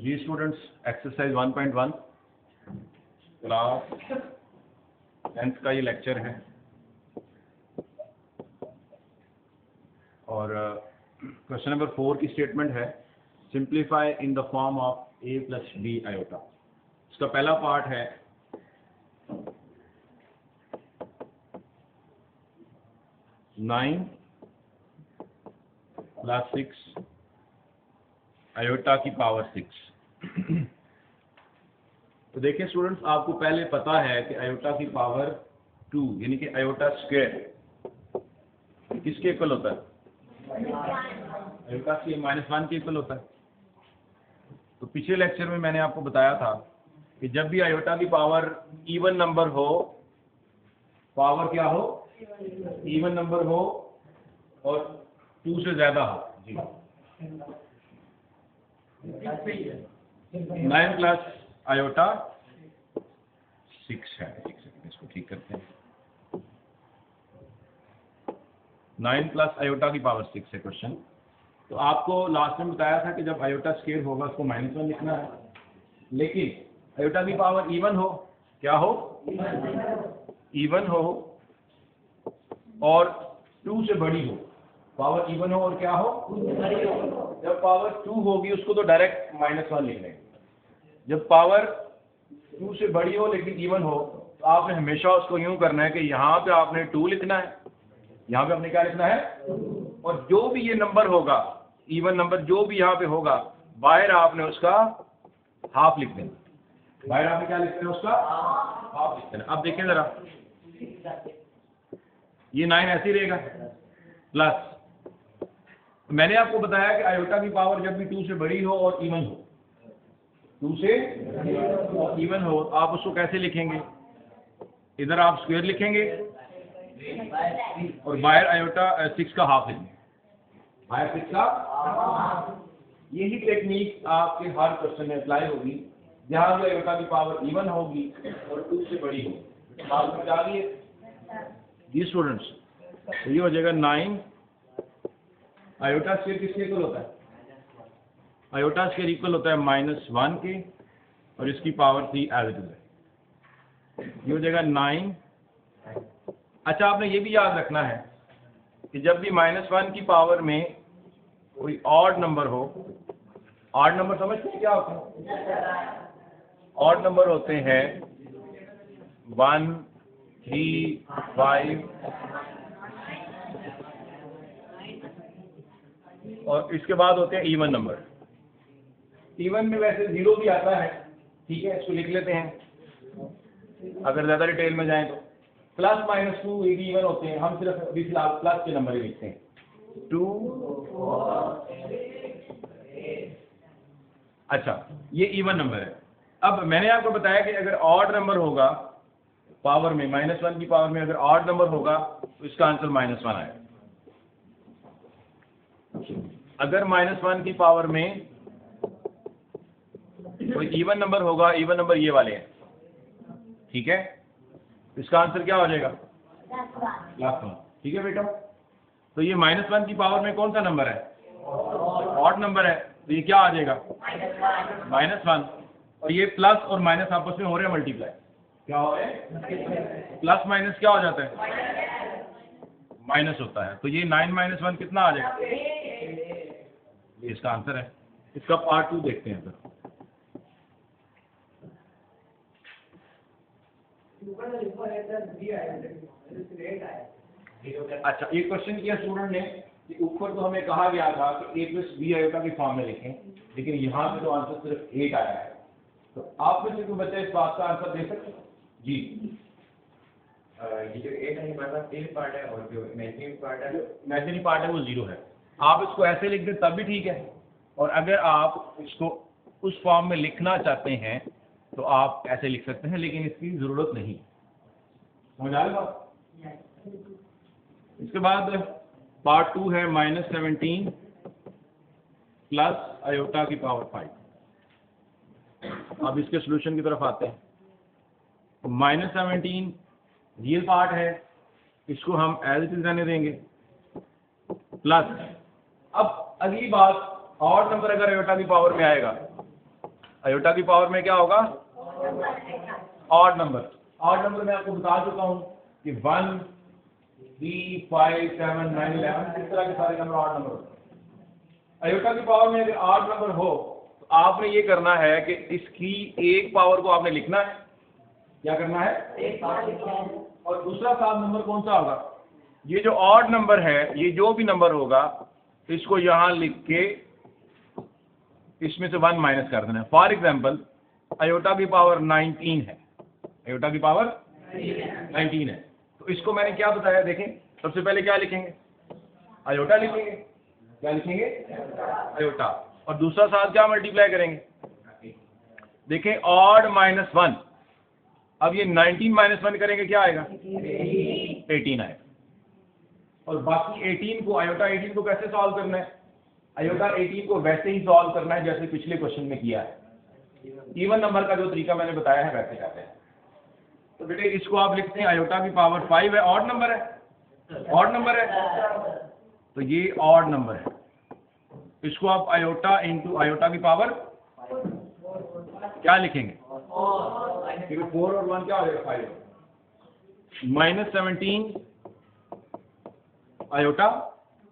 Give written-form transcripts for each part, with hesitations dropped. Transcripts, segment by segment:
जी students, exercise 1.1 class 10th का ये lecture है और क्वेश्चन नंबर 4 की स्टेटमेंट है simplify in the form of a plus b iota. इसका पहला पार्ट है नाइन प्लस 6 आयोटा की पावर 6। तो देखिए स्टूडेंट्स, आपको पहले पता है कि आयोटा की पावर 2 यानी कि आयोटा स्क्वायर किसके इक्वल होता है? आयोटा के -1 के इक्वल होता है। तो पिछले लेक्चर में मैंने आपको बताया था कि जब भी आयोटा की पावर इवन नंबर हो, पावर क्या हो? इवन नंबर हो और 2 से ज्यादा हो। जी 9 प्लस आयोटा 6 है। एक सेकंड, इसको ठीक करते हैं। 9 प्लस आयोटा की पावर 6 है क्वेश्चन। तो आपको लास्ट में बताया था कि जब आयोटा स्क्वायर होगा उसको -1 लिखना है, लेकिन आयोटा की पावर इवन हो, क्या हो? इवन हो और 2 से बड़ी हो। पावर इवन हो और क्या हो? जब पावर 2 होगी उसको तो डायरेक्ट -1 लिख लेंगे। जब पावर 2 से बड़ी हो लेकिन इवन हो तो आपने हमेशा उसको यूं करना है कि यहाँ पे आपने 2 लिखना है, यहाँ पे आपने क्या लिखना है, और जो भी ये नंबर होगा, इवन नंबर जो भी यहाँ पे होगा, बाहर आपने उसका हाफ लिख देना। बाहर आपने क्या लिख देना? उसका हाफ लिख देना। अब देखें जरा, ये 9 ऐसे ही रहेगा प्लस, मैंने आपको बताया कि आयोटा की पावर जब भी 2 से बड़ी हो और इवन हो, 2 से इवन हो, आप उसको कैसे लिखेंगे? इधर आप स्क्वायर लिखेंगे और बाहर आयोटा 6 का हाफ लिखेंगे। बाहर 6 का, यही टेक्निक आपके हर क्वेश्चन में अप्लाई होगी जहां भी आयोटा की पावर इवन होगी और 2 से बड़ी होगी। बात समझ आ गई है जी स्टूडेंट्स? तो ये हो जाएगा 9 आयोटा स्क्वायर किसके इक्वल होता है? आयोटा स्क्वायर इक्वल होता है -1 के और इसकी पावर 3 एज इट इज है। ये हो जाएगा 9। अच्छा, आपने ये भी याद रखना है कि जब भी -1 की पावर में कोई ऑड नंबर हो, ऑड नंबर समझते हैं क्या होते हैं? ऑड नंबर होते हैं 1, 3, 5 और इसके बाद होते हैं इवन नंबर। इवन में वैसे 0 भी आता है, ठीक है, इसको लिख लेते हैं अगर ज्यादा डिटेल में जाएं तो। प्लस -2 ये भी इवन होते हैं, हम सिर्फ अभी फिलहाल प्लस के नंबर ही लिखते हैं। 2, अच्छा, ये इवन नंबर है। अब मैंने आपको बताया कि अगर ऑड नंबर होगा पावर में, -1 की पावर में अगर ऑड नंबर होगा तो इसका आंसर -1 आएगा। अगर -1 की पावर में कोई इवन नंबर होगा, इवन नंबर ये वाले हैं, ठीक है, इसका आंसर क्या हो जाएगा? +1। ठीक है बेटा? तो ये -1 की पावर में कौन सा नंबर है? ऑड नंबर है, तो ये क्या आ जाएगा? -1। और ये प्लस और माइनस आपस में हो रहे हैं मल्टीप्लाई। क्या हो रहे हैं? प्लस माइनस क्या हो जाता है? माइनस होता है। तो ये 9 - 1 कितना आ जाएगा? ये इसका आंसर है। इसका पार्ट 2 देखते हैं फिर। अच्छा, एक क्वेश्चन किया स्टूडेंट ने कि ऊपर तो हमें कहा गया था कि a प्लस b आयोटा की फॉर्म में लिखें, लेकिन यहाँ पे तो आंसर सिर्फ 8 आया है। तो आप में से कोई बच्चा इस बात का आंसर दे सकते हैं? जी ये जो 8 है हमारा तीन पार्ट है और जो इमेजिनरी पार्ट है, इमेजिनरी पार्ट है वो 0 है। आप इसको ऐसे लिख दें तब भी ठीक है, और अगर आप इसको उस फॉर्म में लिखना चाहते हैं तो आप ऐसे लिख सकते हैं, लेकिन इसकी जरूरत नहीं। समझ आ रही बात? इसके बाद पार्ट 2 है -17 प्लस आयोटा की पावर 5। अब इसके सोल्यूशन की तरफ आते हैं। -17 रियल पार्ट है, इसको हम एज इट इज रहने देंगे, प्लस अब अगली बात, ऑड नंबर अगर आयोटा की पावर में आएगा आयोटा की पावर में क्या होगा? Odd number. ऑड नंबर मैं आपको बता चुका हूं कि 1, 3, 5, 7, 9, 11 इस तरह के सारे नंबर ऑड नंबर होते हैं। आयोटा की पावर में अगर ऑड नंबर हो तो आपने ये करना है कि इसकी एक पावर को आपने लिखना है। क्या करना है? एक पावर लिखना है। और दूसरा साथ नंबर कौन सा होगा? ये जो ऑड नंबर है, ये जो भी नंबर होगा इसको यहां लिख के इसमें से 1 माइनस कर देना है। फॉर एग्जाम्पल आयोटा की पावर 19 है, आयोटा की पावर 19 है, तो इसको मैंने क्या बताया देखें। सबसे पहले क्या लिखेंगे? आयोटा लिखेंगे। क्या लिखेंगे? आयोटा। और दूसरा साथ क्या मल्टीप्लाई करेंगे? देखें ऑड माइनस 1। अब ये 19 माइनस 1 करेंगे क्या आएगा? 18 आएगा। और बाकी 18 को, आयोटा 18 को कैसे सॉल्व करना है? आयोटा 18 को वैसे ही सॉल्व करना है जैसे पिछले क्वेश्चन में किया है। इवन नंबर का जो तरीका मैंने बताया है वैसे करते हैं। तो बेटे इसको आप लिखते हैं आयोटा की पावर 5 है, ऑड नंबर है, ऑड नंबर है, तो ये ऑड नंबर है। इसको आप आयोटा इंटू आयोटा की पावर क्या लिखेंगे? 4 और 1 क्या हो जाएगा? 5 माइनस 17 आयोटा।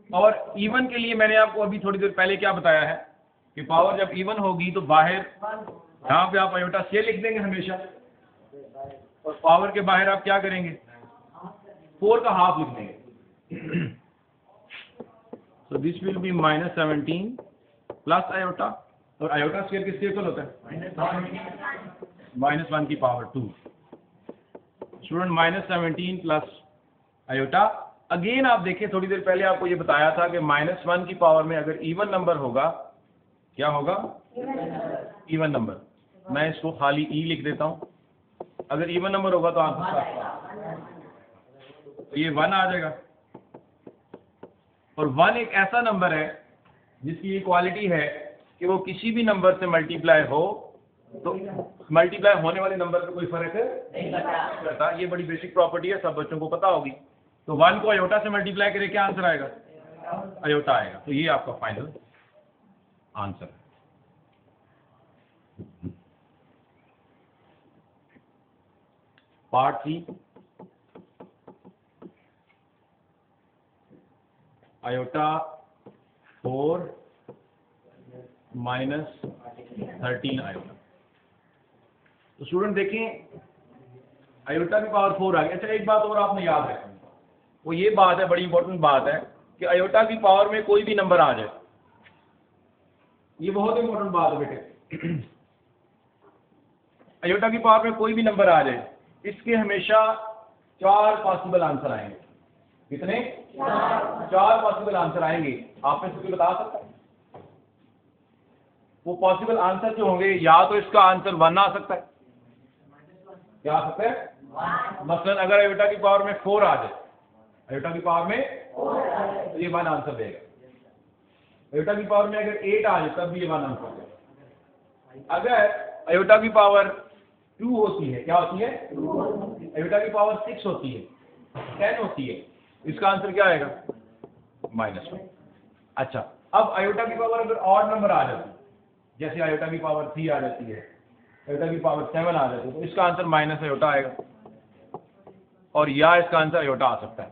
और इवन के लिए मैंने आपको अभी थोड़ी देर पहले क्या बताया है कि पावर जब इवन होगी तो बाहर यहाँ पे आप आयोटा से लिख देंगे हमेशा, और पावर के बाहर आप क्या करेंगे? 4 का हाफ लिख देंगे। तो this will be minus 17 plus iota, और आयोटा स्क्वायर किसके इक्वल होता है? -1 की power 2। Student minus 17 plus iota. Again आप देखिए थोड़ी देर पहले आपको ये बताया था कि -1 की पावर में अगर इवन नंबर होगा, क्या होगा? Even number. मैं इसको खाली ई लिख देता हूं। अगर इवन नंबर होगा तो आंसर तो ये 1 आ जाएगा। और 1 एक ऐसा नंबर है जिसकी ये क्वालिटी है कि वो किसी भी नंबर से मल्टीप्लाई हो तो मल्टीप्लाई होने वाले नंबर पे कोई फर्क नहीं करता। ये बड़ी बेसिक प्रॉपर्टी है, सब बच्चों को पता होगी। तो 1 को आयोटा से मल्टीप्लाई करें क्या आंसर आएगा? आयोटा आएगा। तो ये आपका फाइनल आंसर है। Part 3 iota 4 minus 13 iota. तो स्टूडेंट देखें आयोटा की पावर 4 आ गई। अच्छा एक बात और आपने याद रखनी, वो ये बात है, बड़ी इंपॉर्टेंट बात है कि आयोटा की पावर में कोई भी नंबर आ जाए। ये बहुत इंपॉर्टेंट बात है बेटे। आयोटा की पावर में कोई भी नंबर आ जाए, इसके हमेशा 4 पॉसिबल आंसर आएंगे। कितने? 4 पॉसिबल आंसर आएंगे। आप में से कोई बता सकता है? वो पॉसिबल आंसर जो होंगे, या तो इसका आंसर 1 आ सकता है, क्या आ सकता है? मसलन अगर आयोटा की पावर में 4 आ जाए, आयोटा की पावर में तो ये 1 आंसर देगा। आयोटा की पावर में अगर 8 आ जाए तब भी ये 1 आंसर देगा। अगर आयोटा की पावर 2 होती है, क्या होती है? आयोटा की पावर 6 होती है, 10 होती है, इसका आंसर क्या आएगा? -1। अच्छा अब आयोटा की पावर अगर ऑड नंबर आ जाती है, जैसे आयोटा की पावर 3 आ जाती है, आयोटा की पावर 7 आ जाती है, तो इसका आंसर माइनस आयोटा आएगा, और या इसका आंसर आयोटा आ सकता है।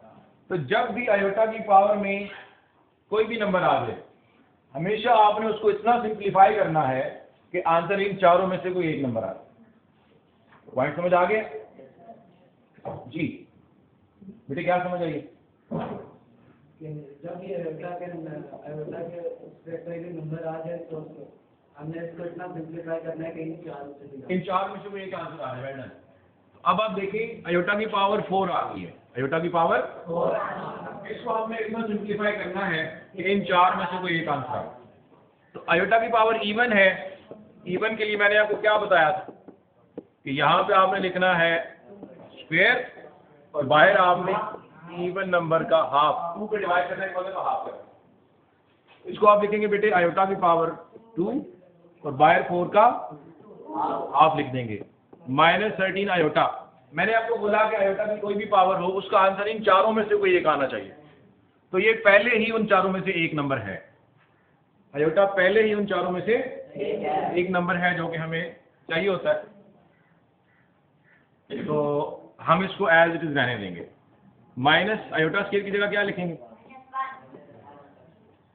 तो जब भी आयोटा की पावर में कोई भी नंबर आ जाए, हमेशा आपने उसको इतना सिंप्लीफाई करना है कि आंसर इन चारों में से कोई एक नंबर आ जाए। पॉइंट समझ आ गया जी? बेटे क्या समझ आइए? जब ये आयोटा के नंबर आ जाए तो हमने इसको इतना सिंप्लीफाई करना है कि इन चार में से कोई एक आंसर आ जाए। अब आप देखें आयोटा की पावर 4 आ गई है, आयोटा की पावर 4, इसको आपने इतना सिंप्लीफाई करना है कि इन 4 में से कोई एक आंसर आए। तो आयोटा की पावर इवन है, इवन के लिए मैंने आपको क्या बताया था कि यहाँ पे आपने लिखना है स्क्वायर, और बाहर आपने इवन नंबर का हाफ, 2 पे डिवाइड करने के बाद हाफ करना। इसको आप लिखेंगे बेटे आयोटा की पावर 2 और बाहर 4 का हाफ लिख देंगे। -13 आयोटा। मैंने आपको बोला कि आयोटा की कोई भी पावर हो, उसका आंसर इन चारों में से कोई एक आना चाहिए। तो ये पहले ही उन चारों में से एक नंबर है। आयोटा पहले ही उन चारों में से एक नंबर है जो कि हमें चाहिए होता है, तो हम इसको एज इट इज रहने देंगे। माइनस आयोटा स्केयर की जगह क्या लिखेंगे,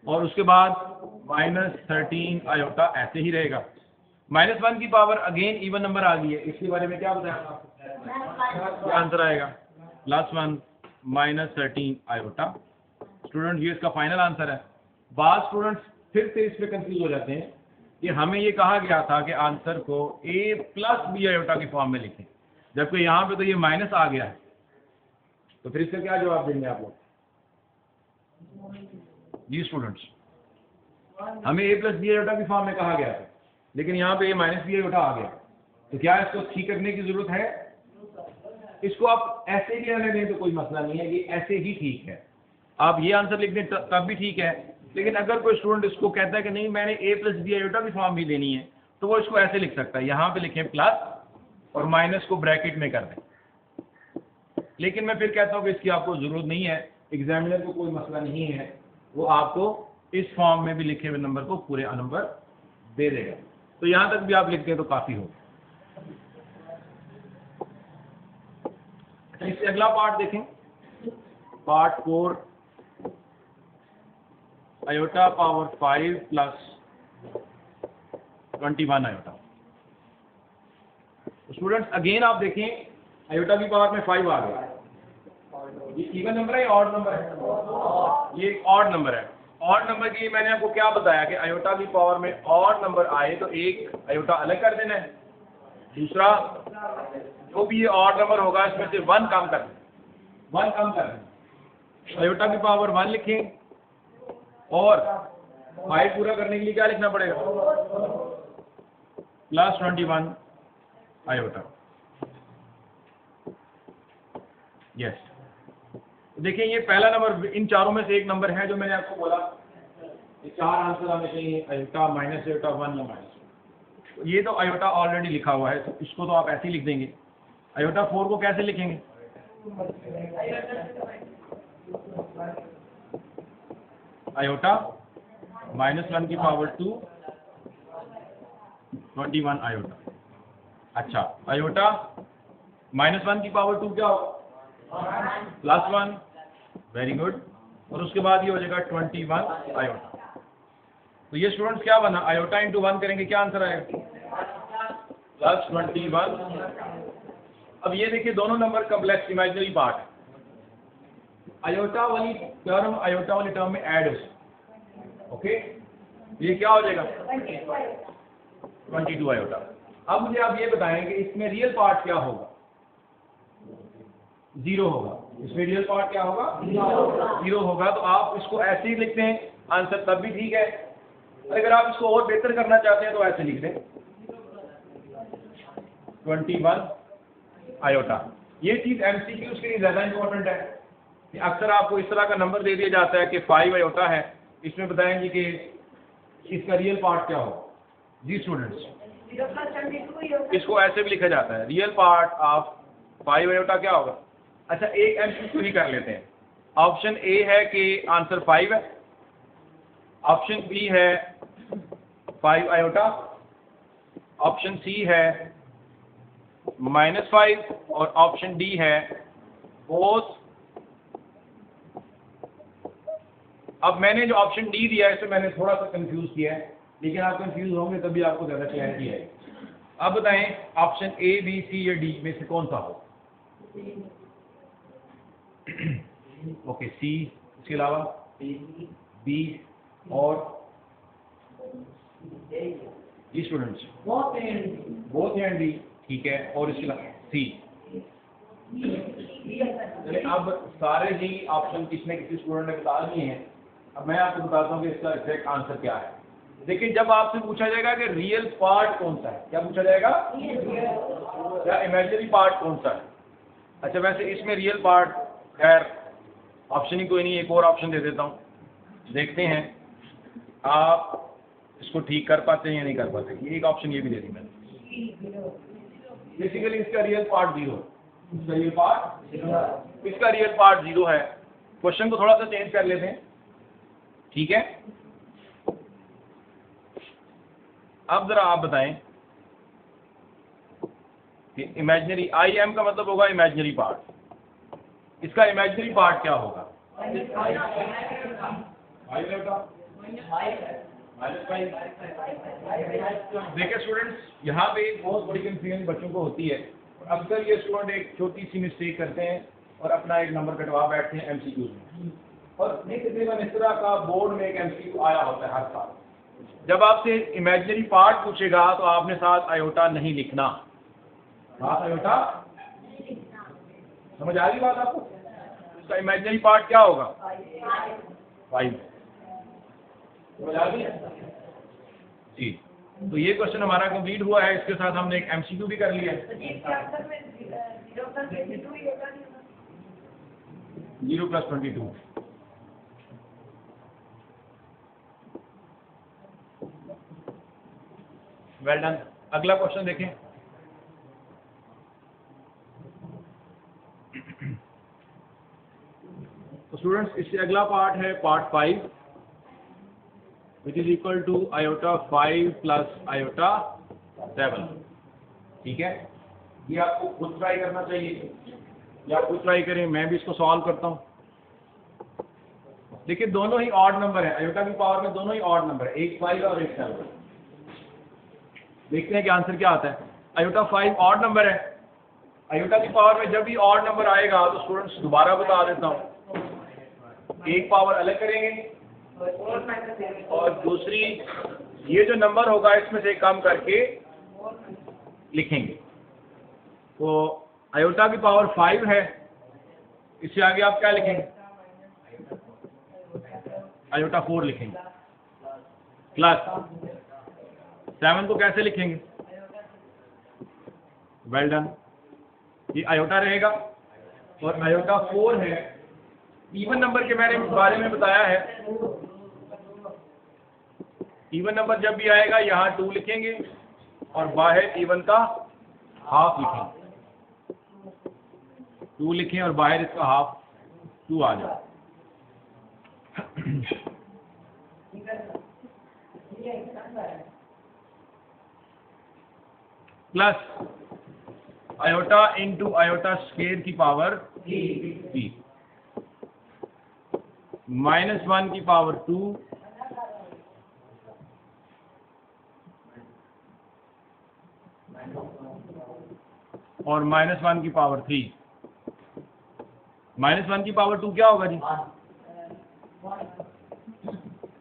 और उसके बाद -13 आयोटा ऐसे ही रहेगा। -1 की पावर अगेन इवन नंबर आ गई है, इसके बारे में क्या बताया, क्या आंसर आएगा, +1 -13 आयोटा। स्टूडेंट ये इसका फाइनल आंसर है। बाद स्टूडेंट्स फिर से इसमें कंफ्यूज हो जाते हैं कि हमें ये कहा गया था कि आंसर को a + b आयोटा की फॉर्म में लिखें, जबकि यहाँ पे तो ये माइनस आ गया है, तो फिर इसका क्या जवाब देंगे आप लोग जी स्टूडेंट्स? हमें a + b आयोटा की फॉर्म में कहा गया था, लेकिन यहाँ पे a - b आयोटा आ गया, तो क्या इसको ठीक करने की जरूरत है? इसको आप ऐसे ही रहने दें तो कोई मसला नहीं है, ये ऐसे ही ठीक है। आप ये आंसर लिख दें तब भी ठीक है, लेकिन अगर कोई स्टूडेंट इसको कहता है कि नहीं मैंने a + b आयोटा की फॉर्म भी लेनी है, तो वो इसको ऐसे लिख सकता है, यहाँ पे लिखें प्लस और माइनस को ब्रैकेट में कर दें। लेकिन मैं फिर कहता हूँ कि इसकी आपको जरूरत नहीं है, एग्जामिनर को कोई मसला नहीं है, वो आपको इस फॉर्म में भी लिखे हुए नंबर को पूरे नंबर दे देगा। तो यहाँ तक भी आप लिखते हैं तो काफी हो। इससे अगला पार्ट देखें, part 4 iota power 5 + 21 iota. Students again आप देखें आयोटा की पावर में 5 आ गया, ये इवन नंबर है या ऑड नंबर है? ये एक ऑड नंबर है। ऑड नंबर की मैंने आपको क्या बताया कि आयोटा की पावर में ऑड नंबर आए तो एक आयोटा अलग कर देना है, दूसरा जो भी ये ऑड नंबर होगा इसमें से 1 कम कर दें, 1 कम कर दें। आयोटा की पावर 1 लिखें और 5 पूरा करने के लिए क्या लिखना पड़ेगा, +21 आयोटा। यस, देखिए ये पहला नंबर, इन चारों में से एक नंबर है जो मैंने आपको बोला, ये 4 आंसर आने चाहिए, आयोटा, माइनस आयोटा, 1 या माइनस। ये तो आयोटा ऑलरेडी लिखा हुआ है, तो इसको तो आप ऐसे ही लिख देंगे। आयोटा 4 को कैसे लिखेंगे, आयोटा -1 की पावर 2 21 आयोटा। अच्छा, आयोटा -1 की पावर 2 क्या होगा, +1, वेरी गुड, और उसके बाद ये हो जाएगा 21 आयोटा। तो ये स्टूडेंट्स क्या बना, आयोटा इंटू 1 करेंगे क्या आंसर आएगा, +21। अब ये देखिए दोनों नंबर कॉम्प्लेक्स इमेजिनरी पार्ट है, आयोटा वाली टर्म में ऐड हो, ओके, ये क्या हो जाएगा 22 आयोटा। अब मुझे आप ये बताएं कि इसमें रियल पार्ट क्या होगा, 0 होगा। इसमें रियल पार्ट क्या होगा, 0 होगा। तो आप इसको ऐसे ही लिखते हैं, आंसर तब भी ठीक है। अगर आप इसको और बेहतर करना चाहते हैं तो ऐसे लिख दें 21 आयोटा। ये चीज एमसीक्यूज के लिए ज्यादा इंपॉर्टेंट है कि अक्सर आपको इस तरह का नंबर दे दिया जाता है कि 5 आयोटा है, इसमें बताएंगे कि इसका रियल पार्ट क्या होगा। जी स्टूडेंट्स, इसको ऐसे भी लिखा जाता है, रियल पार्ट ऑफ 5 आयोटा क्या होगा। अच्छा, एक एमसीक्यू ही कर लेते हैं। ऑप्शन ए है कि आंसर 5 है, ऑप्शन बी है 5 आयोटा, ऑप्शन सी है -5 और ऑप्शन डी है बोथ। अब मैंने जो ऑप्शन डी दिया है इसे मैंने थोड़ा सा कंफ्यूज किया है, लेकिन आप कंफ्यूज होंगे तभी आपको ज्यादा क्लैरिटी आएगी। अब बताएं ऑप्शन ए, बी, सी या डी में से कौन सा हो। ओके, सी, इसके अलावा बी और जी स्टूडेंट्स बोथ एंड डी, ठीक है, और इसके अलावा सी। अब सारे ही ऑप्शन किसने किसी स्टूडेंट ने बता दिए हैं। अब मैं आपको बताता हूँ कि इसका एग्जैक्ट आंसर क्या है। देखिए, जब आपसे पूछा जाएगा कि रियल पार्ट कौन सा है, क्या पूछा जाएगा, या इमेजिनरी पार्ट कौन सा है। अच्छा, वैसे इसमें रियल पार्ट खैर ऑप्शन ही कोई नहीं, एक और ऑप्शन दे देता हूँ, देखते हैं आप इसको ठीक कर पाते हैं या नहीं कर पाते। ये एक ऑप्शन ये भी दे दी मैंने। बेसिकली इसका रियल पार्ट 0 है, इसका रियल पार्ट 0 है। क्वेश्चन को थोड़ा सा चेंज कर लेते हैं, ठीक है। अब जरा आप बताएं कि इमेजिनरी, आई एम का मतलब होगा इमेजिनरी पार्ट, इसका इमेजिनरी पार्ट क्या होगा? देखिए स्टूडेंट्स, यहाँ पे एक बहुत बड़ी कंफ्यूजन बच्चों को होती है। अक्सर ये स्टूडेंट एक छोटी सी मिस्टेक करते हैं और अपना एक नंबर कटवा बैठते हैं एमसीक्यू में, और तकरीबन इस तरह का बोर्ड में एक एमसीक्यू आया होता है हर साल। जब आपसे इमेजिनरी पार्ट पूछेगा तो आपने साथ आयोटा नहीं लिखना, साथ आयोटा, समझ आ रही बात आपको? इसका इमेजिनरी पार्ट क्या होगा? 5। समझ आ रही है जी? तो ये क्वेश्चन हमारा कंप्लीट हुआ है, इसके साथ हमने एक एमसीक्यू भी कर लिया है। 0 + 22। Well done. अगला क्वेश्चन देखें। तो स्टूडेंट्स, इससे अगला पार्ट है part 5, which is equal to iota 5 + iota 7। ठीक है, ये आपको खुद ट्राई करना चाहिए, या आप खुद ट्राई करें, मैं भी इसको सॉल्व करता हूँ। देखिए दोनों ही ऑड नंबर है, आयोटा की पावर में दोनों ही ऑड नंबर है, एक 5 और एक 7। देखते हैं कि आंसर क्या आता है। आयोटा 5 ऑड नंबर है, आयोटा की पावर में जब भी ऑड नंबर आएगा तो स्टूडेंट्स दोबारा बता देता हूँ, एक पावर अलग करेंगे और दूसरी ये जो नंबर होगा इसमें से कम करके लिखेंगे। तो आयोटा की पावर 5 है, इससे आगे आप क्या लिखेंगे? आयोटा 4 लिखेंगे, प्लस 7 को कैसे लिखेंगे? वेल डन, ये आयोटा रहेगा और आयोटा 4 है। इवन नंबर के मैंने बारे में बताया है, इवन नंबर जब भी आएगा यहाँ 2 लिखेंगे और बाहर इवन का हाफ लिखेंगे। 2 लिखें और बाहर इसका हाफ 2 आ जाए। Plus iota into iota square की पावर 3, -1 की पावर 2 और -1 की पावर 3। -1 की पावर 2 क्या होगा जी?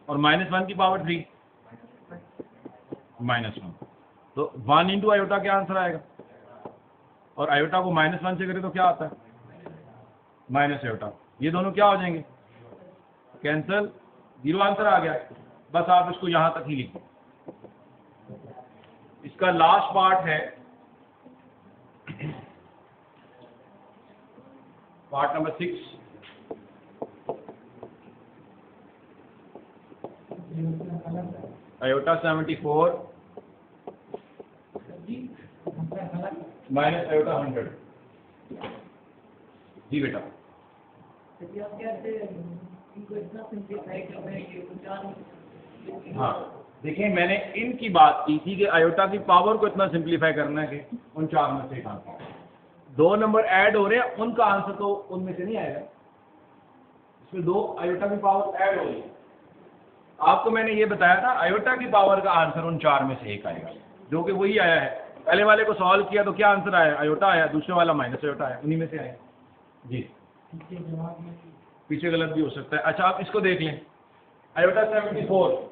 और -1 की पावर 3 -1। तो 1 इंटू आयोटा क्या आंसर आएगा? और आयोटा को -1 से करें तो क्या आता है? Minus iota. ये दोनों क्या हो जाएंगे? कैंसल, 0 आंसर आ गया। बस आप इसको यहां तक ही लिखें। इसका लास्ट पार्ट है part number 6। Iota 74 minus iota 100। जी बेटा। हाँ देखिए, मैंने इनकी बात की थी कि आयोटा की पावर को इतना सिंप्लीफाई करना है कि उन 4 में से एक आंसर। 2 नंबर ऐड हो रहे हैं, उनका आंसर तो उनमें से नहीं आएगा। इसमें 2 आयोटा की पावर ऐड हो रही है। आपको मैंने ये बताया था आयोटा की पावर का आंसर उन 4 में से एक आएगा, जो कि वही आया है। पहले वाले को सॉल्व किया तो क्या आंसर आया? आयोटा आया। दूसरे वाला माइनस आयोटा आया, उन्हीं में से आया जी। पीछे गलत भी हो सकता है। अच्छा आप इसको देख लें, आयोटा 74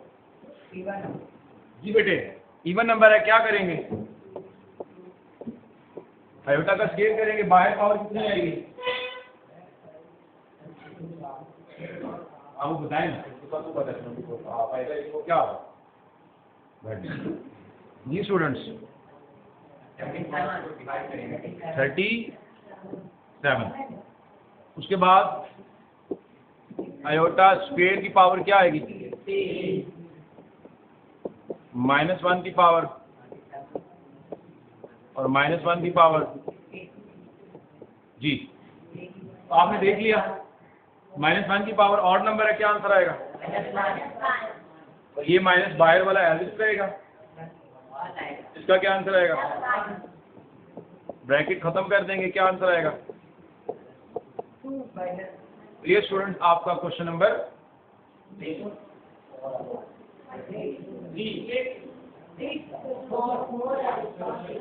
जी बेटे इवन नंबर है, क्या करेंगे? आयोटा का स्केल करेंगे, बाहर पावर कितनी आएगी? आपको बताएं ना, तो पता है इसको क्या होगा जी स्टूडेंट्स। 37। उसके बाद आयोटा स्क्वायर की पावर क्या आएगी? -1 की पावर और -1 की पावर जी। तो आपने देख लिया, -1 की पावर ऑड नंबर है, क्या आंसर आएगा? और ये माइनस बाहर वाला एवरेज रहेगा। इसका क्या आंसर आएगा? ब्रैकेट खत्म कर देंगे, क्या आंसर आएगा? ये स्टूडेंट आपका क्वेश्चन नंबर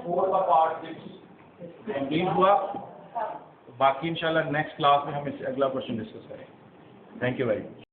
4 का पार्ट 6 कंप्लीट हुआ। बाकी इंशाल्लाह नेक्स्ट क्लास में हम इससे अगला क्वेश्चन डिस्कस करेंगे। Thank you very much.